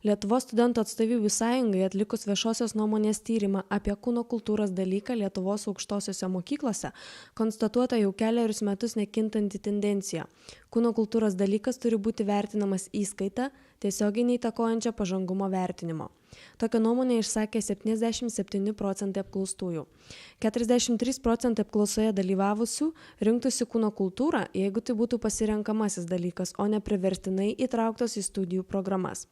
Lietuvos studentų atstovybių sąjungai atlikus viešosios nuomonės tyrimą apie kūno kultūros dalyką Lietuvos aukštosiose mokyklose, konstatuota jau kelerius metus nekintanti tendencija. Kūno kultūros dalykas turi būti vertinamas įskaita, tiesiogiai neįtakojančia pažangumo vertinimo. Tokią nuomonę išsakė 77% apklaustųjų. 43% apklausoje dalyvavusių rinktųsi kūno kultūrą, jeigu tai būtų pasirenkamasis dalykas, o ne priverstinai įtrauktos į studijų programas.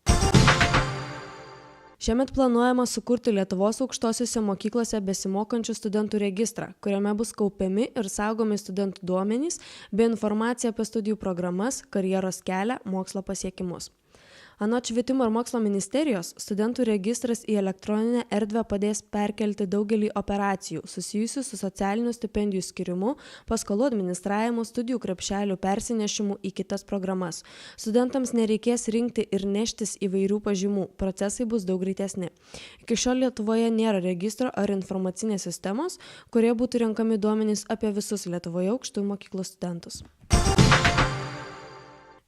Šiemet planuojama sukurti Lietuvos aukštosiose mokyklose besimokančių studentų registrą, kuriame bus kaupiami ir saugomi studentų duomenys bei informacija apie studijų programas, karjeros kelią, mokslo pasiekimus. Anot Švietimo ir mokslo ministerijos, studentų registras į elektroninę erdvę padės perkelti daugelį operacijų susijusių su socialinių stipendijų skirimu, paskolų administravimu, studijų krepšelių persinešimu į kitas programas. Studentams nereikės rinkti ir neštis įvairių pažymų, procesai bus daug greitesni. Iki šiol Lietuvoje nėra registro ar informacinės sistemos, kurie būtų renkami duomenys apie visus Lietuvoje aukštųjų mokyklų studentus.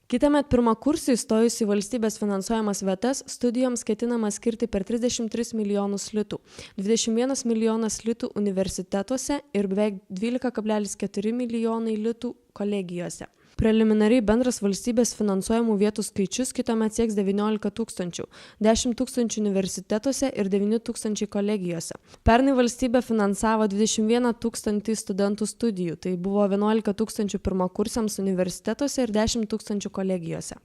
Kitąmet pirmakursiui įstojus į valstybės finansuojamas vietas, studijoms ketinama skirti per 33 milijonus litų, 21 milijonas litų universitetuose ir beveik 12,4 milijonai litų kolegijose. Preliminariai bendras valstybės finansuojamų vietų skaičius kitąmet sieks 19 tūkstančių, 10 tūkstančių universitetuose ir 9 tūkstančiai kolegijose. Pernai valstybė finansavo 21 tūkstantį studentų studijų, tai buvo 11 tūkstančių pirmakursiams universitetuose ir 10 tūkstančių kolegijose.